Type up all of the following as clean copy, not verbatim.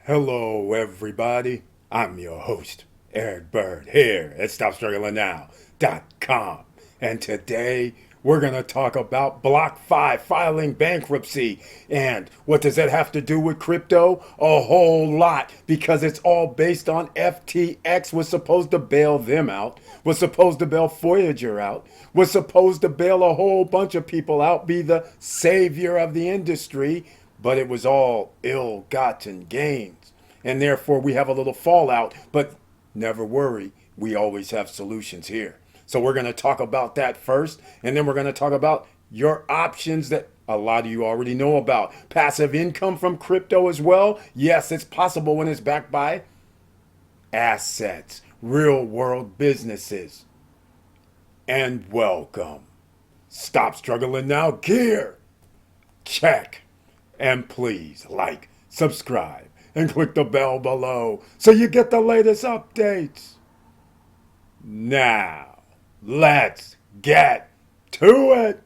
Hello, everybody. I'm your host, Eric Bird, here at StopStrugglingNow.com. And today, we're going to talk about Blockfi filing bankruptcy. And what does that have to do with crypto? A whole lot, because it's all based on FTX was supposed to bail them out, was supposed to bail Voyager out, was supposed to bail a whole bunch of people out, be the savior of the industry, but it was all ill-gotten gains. And therefore, we have a little fallout, but never worry, we always have solutions here. So we're going to talk about that first, and then we're going to talk about your options that a lot of you already know about. Passive income from crypto as well. Yes, it's possible when it's backed by assets, real world businesses. And welcome. Stop struggling now, gear. Check. And please like, subscribe, and click the bell below so you get the latest updates. Now, let's get to it.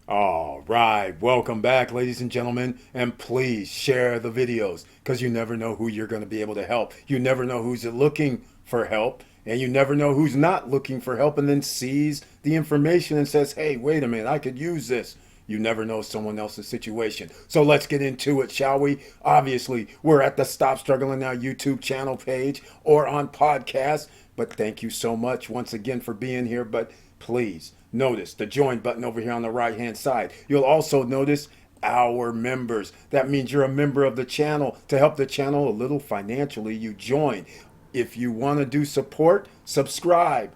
All right, welcome back, ladies and gentlemen, and please share the videos because you never know who you're going to be able to help. You never know who's looking for help, and you never know who's not looking for help and then sees the information and says, hey, wait a minute, I could use this. You never know someone else's situation. So let's get into it, shall we? Obviously, we're at the Stop Struggling Now YouTube channel page or on podcast, but thank you so much once again for being here. But please, notice the join button over here on the right hand side. You'll also notice our members. That means you're a member of the channel. To help the channel a little financially, you join. If you want to do support, subscribe.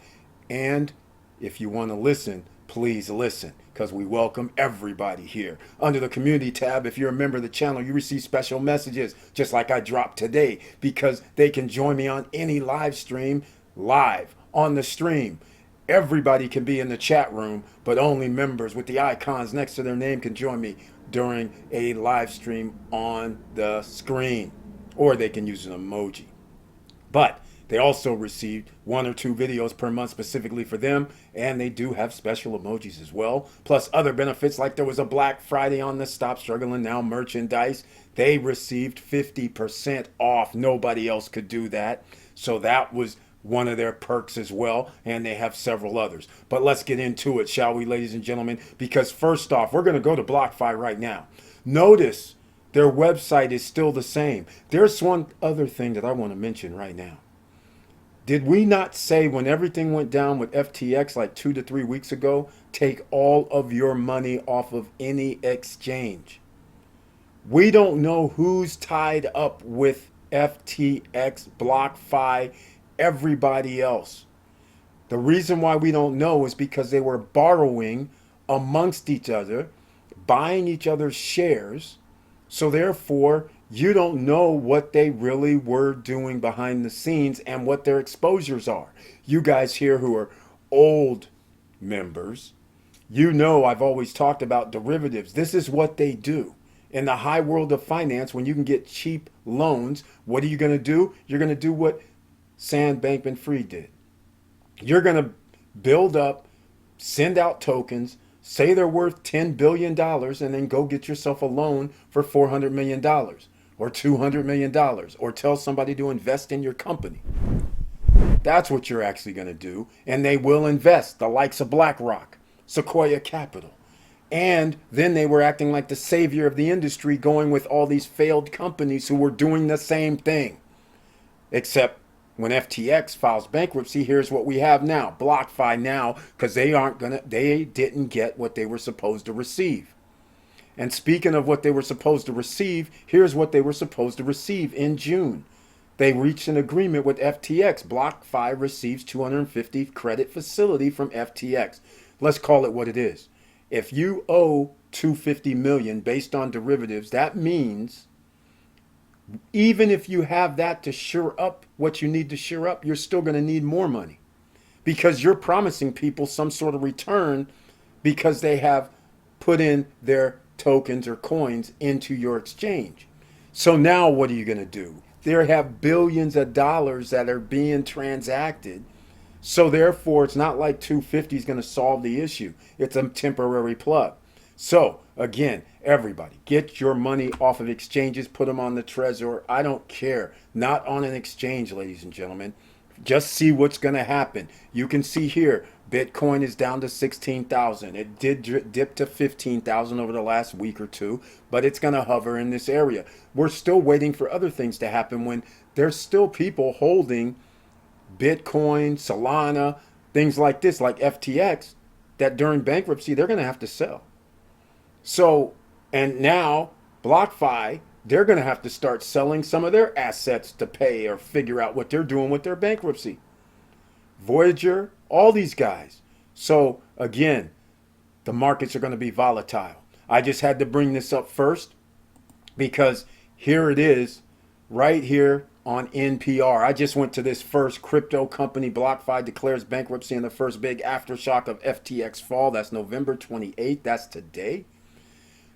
And if you want to listen, please listen, because we welcome everybody here. Under the community tab, if you're a member of the channel, you receive special messages just like I dropped today, because they can join me on any live stream, live on the stream. Everybody can be in the chat room, but only members with the icons next to their name can join me during a live stream on the screen, or they can use an emoji. But they also received 1 or 2 videos per month specifically for them, and they do have special emojis as well, plus other benefits, like there was a Black Friday on the Stop Struggling Now merchandise. They received 50% off. Nobody else could do that, so that was one of their perks as well, and they have several others. But let's get into it, shall we, ladies and gentlemen? Because first off, we're going to go to Blockfi right now. Notice their website is still the same. There's one other thing that I want to mention right now. Did we not say when everything went down with FTX like 2 to 3 weeks ago, take all of your money off of any exchange? We don't know who's tied up with FTX, BlockFi, everybody else. The reason why we don't know is because they were borrowing amongst each other, buying each other's shares. So therefore, you don't know what they really were doing behind the scenes and what their exposures are. You guys here who are old members, you know I've always talked about derivatives. This is what they do. In the high world of finance, when you can get cheap loans, what are you going to do? You're going to do what Sam Bankman-Fried did. You're going to build up, send out tokens, say they're worth $10 billion, and then go get yourself a loan for $400 million or $200 million, or tell somebody to invest in your company. That's what you're actually going to do. And they will invest, the likes of BlackRock, Sequoia Capital. And then they were acting like the savior of the industry, going with all these failed companies who were doing the same thing. Except when FTX files bankruptcy, here's what we have now. BlockFi now, because they didn't get what they were supposed to receive. And speaking of what they were supposed to receive, here's what they were supposed to receive in June. They reached an agreement with FTX. BlockFi receives 250 credit facility from FTX. Let's call it what it is. If you owe $250 million based on derivatives, that means Even if you have that to shore up what you need to shore up, you're still going to need more money because you're promising people some sort of return because they have put in their tokens or coins into your exchange. So now what are you going to do? There have billions of dollars that are being transacted. So therefore, it's not like 250 is going to solve the issue. It's a temporary plug. So again, everybody, get your money off of exchanges, put them on the Trezor. I don't care. Not on an exchange, ladies and gentlemen. Just see what's going to happen. You can see here, Bitcoin is down to 16,000. It did dip to 15,000 over the last week or two, but it's going to hover in this area. We're still waiting for other things to happen when there's still people holding Bitcoin, Solana, things like this, like FTX, that during bankruptcy, they're going to have to sell. So, and now BlockFi, they're going to have to start selling some of their assets to pay or figure out what they're doing with their bankruptcy. Voyager, all these guys. So again, the markets are going to be volatile. I just had to bring this up first because here it is right here on NPR. I just went to this first crypto company. BlockFi declares bankruptcy in the first big aftershock of FTX fall. That's November 28th. That's today.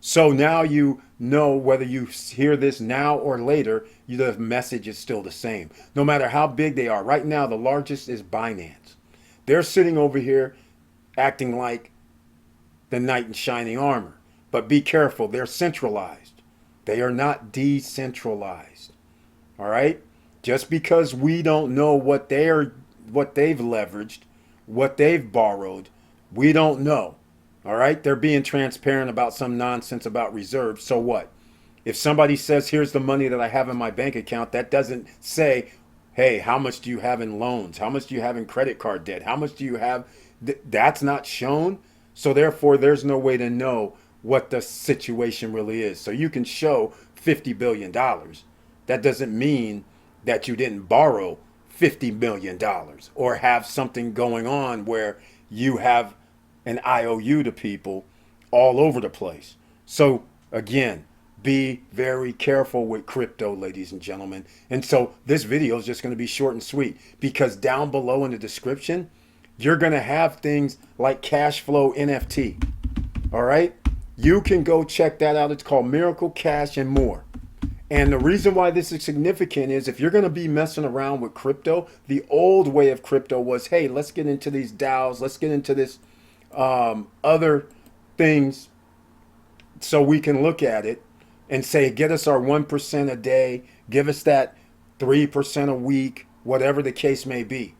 So now you know whether you hear this now or later, the message is still the same. No matter how big they are. Right now, the largest is Binance. They're sitting over here acting like the knight in shining armor. But be careful, they're centralized. They are not decentralized. All right? Just because we don't know what they've leveraged, what they've borrowed, we don't know. All right, they're being transparent about some nonsense about reserves. So what? If somebody says, here's the money that I have in my bank account, that doesn't say, hey, how much do you have in loans? How much do you have in credit card debt? How much do you have? That's not shown. So therefore, there's no way to know what the situation really is. So you can show $50 billion. That doesn't mean that you didn't borrow $50 million or have something going on where you have an IOU to people all over the place. So again, be very careful with crypto, ladies and gentlemen. And so this video is just going to be short and sweet because down below in the description, you're going to have things like Cashflow NFT. All right. You can go check that out. It's called Miracle Cash and more. And the reason why this is significant is if you're going to be messing around with crypto, the old way of crypto was, hey, let's get into these DAOs. Let's get into this other things so we can look at it and say, get us our 1% a day, give us that 3% a week, whatever the case may be.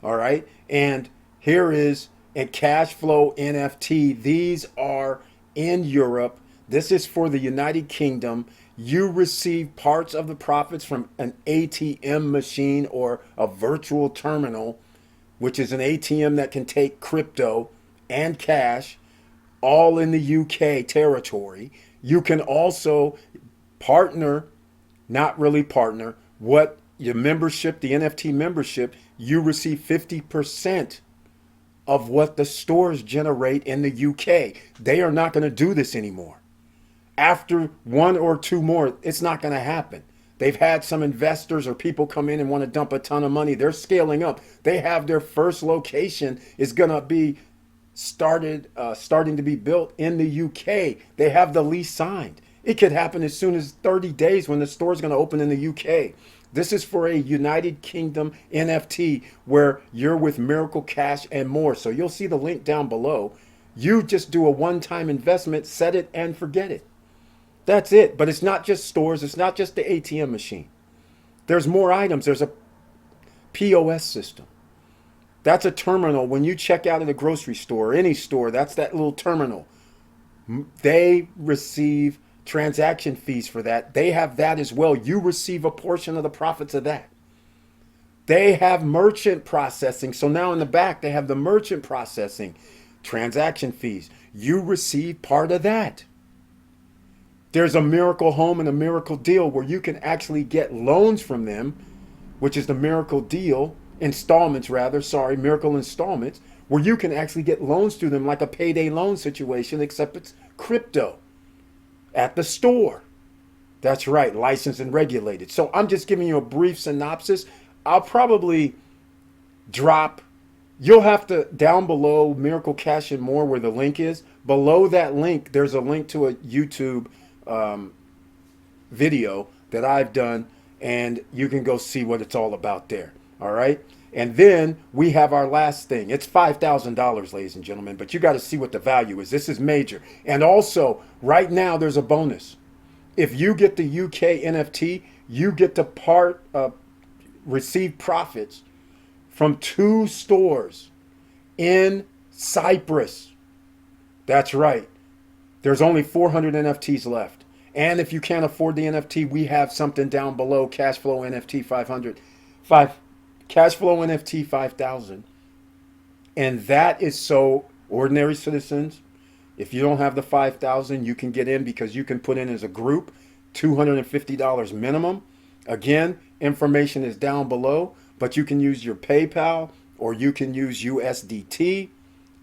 All right. And here is a Cashflow NFT. These are in Europe. This is for the United Kingdom. You receive parts of the profits from an ATM machine or a virtual terminal, which is an ATM that can take crypto and cash, all in the UK territory. You can also partner, not really partner, what your membership, the NFT membership, you receive 50% of what the stores generate in the UK. They are not going to do this anymore. After one or two more, it's not going to happen. They've had some investors or people come in and want to dump a ton of money. They're scaling up. They have their first location is going to be starting to be built in the UK. They have the lease signed. It could happen as soon as 30 days when the store is going to open in the UK. This is for a United Kingdom NFT where you're with Miracle Cash and more. So you'll see the link down below. You just do a one-time investment, set it and forget it. That's it. But it's not just stores. It's not just the ATM machine. There's more items. There's a POS system. That's a terminal. When you check out at a grocery store or any store, that's that little terminal. They receive transaction fees for that. They have that as well. You receive a portion of the profits of that. They have merchant processing. So now in the back, they have the merchant processing, transaction fees. You receive part of that. There's a Miracle Home and a Miracle Deal where you can actually get loans from them, which is the Miracle Deal. Installments rather, sorry, Miracle Installments, where you can actually get loans through them like a payday loan situation, except it's crypto at the store. That's right, licensed and regulated. So I'm just giving you a brief synopsis. I'll probably drop, you'll have to, down below Miracle Cash and More, where the link is, below that link, there's a link to a YouTube video that I've done, and you can go see what it's all about there. All right. And then we have our last thing. It's $5,000, ladies and gentlemen, but you got to see what the value is. This is major. And also, right now, there's a bonus. If you get the UK NFT, you get to receive profits from 2 stores in Cyprus. That's right. There's only 400 NFTs left. And if you can't afford the NFT, we have something down below, Cashflow NFT 500, Cashflow NFT 5000. And that is so ordinary citizens, if you don't have the 5,000, you can get in because you can put in as a group, $250 minimum. Again, information is down below, but you can use your PayPal or you can use USDT.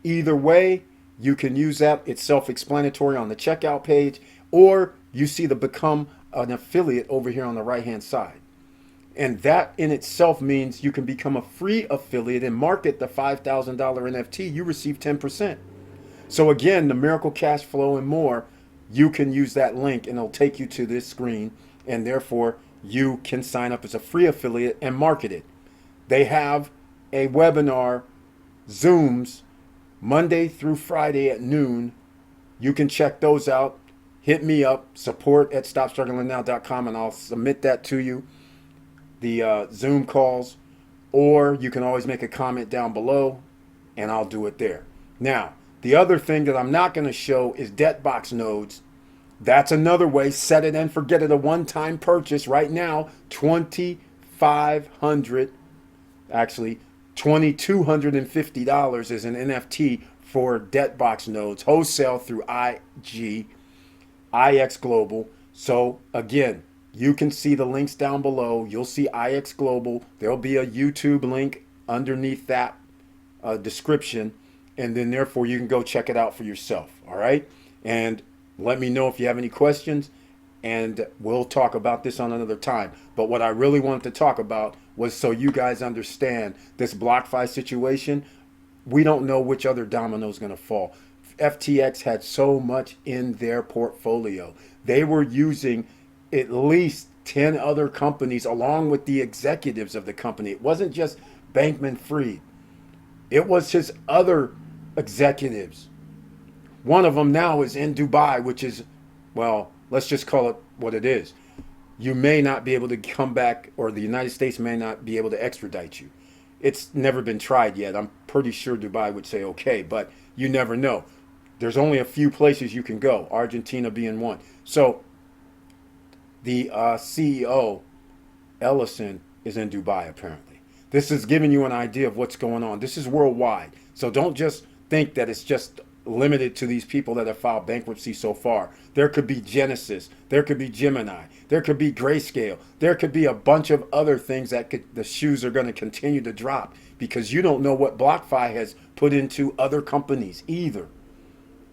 Either way, you can use that. It's self-explanatory on the checkout page, or you see the become an affiliate over here on the right-hand side. And that in itself means you can become a free affiliate and market the $5,000 NFT. You receive 10%. So again, the Miracle Cash Flow and More, you can use that link and it'll take you to this screen, and therefore you can sign up as a free affiliate and market it. They have a webinar, Zooms, Monday through Friday at noon. You can check those out. Hit me up, support@stopstrugglingnow.com, and I'll submit that to you, the Zoom calls, or you can always make a comment down below and I'll do it there. Now, the other thing that I'm not going to show is debt box nodes. That's another way. Set it and forget it. A one-time purchase right now, $2,500, actually $2,250 is an NFT for debt box nodes, wholesale through IX Global. So again, you can see the links down below. You'll see IX Global. There'll be a YouTube link underneath that description. And then therefore you can go check it out for yourself. All right. And let me know if you have any questions, and we'll talk about this on another time. But what I really wanted to talk about was so you guys understand this BlockFi situation. We don't know which other domino is going to fall. FTX had so much in their portfolio. They were using at least 10 other companies along with the executives of the company. It wasn't just Bankman-Fried. It was his other executives. One of them now is in Dubai, which is, well, let's just call it what it is. You may not be able to come back, or the United States may not be able to extradite you. It's never been tried yet. I'm pretty sure Dubai would say okay, but you never know. There's only a few places you can go, Argentina being one. So the CEO, Ellison, is in Dubai apparently. This is giving you an idea of what's going on. This is worldwide. So don't just think that it's just limited to these people that have filed bankruptcy so far. There could be Genesis, there could be Gemini, there could be Grayscale, there could be a bunch of other things that the shoes are going to continue to drop, because you don't know what BlockFi has put into other companies either.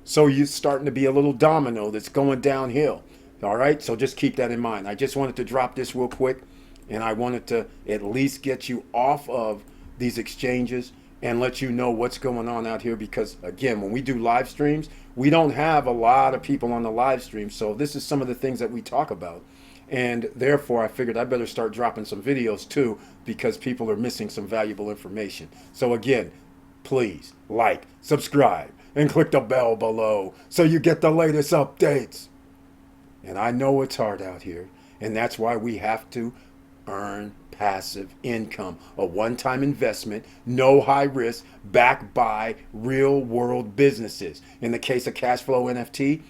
So you're starting to be a little domino that's going downhill. All right, so just keep that in mind. I just wanted to drop this real quick, and I wanted to at least get you off of these exchanges and let you know what's going on out here, because again, when we do live streams, we don't have a lot of people on the live stream. So this is some of the things that we talk about. And therefore I figured I better start dropping some videos too, because people are missing some valuable information. So again, please like, subscribe, and click the bell below so you get the latest updates. And I know it's hard out here, and that's why we have to earn passive income, a one-time investment, no high risk, backed by real world businesses. In the case of Cashflow NFT,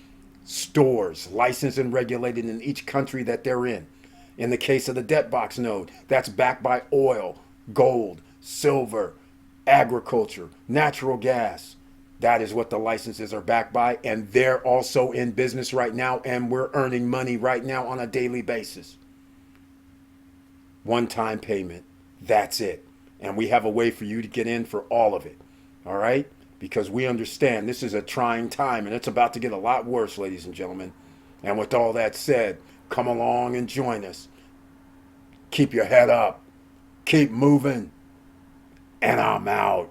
stores licensed and regulated in each country that they're in. In the case of the debt box node, that's backed by oil, gold, silver, agriculture, natural gas. That is what the licenses are backed by, and they're also in business right now, and we're earning money right now on a daily basis. One-time payment, that's it. And we have a way for you to get in for all of it, all right? Because we understand this is a trying time, and it's about to get a lot worse, ladies and gentlemen. And with all that said, come along and join us. Keep your head up. Keep moving. And I'm out.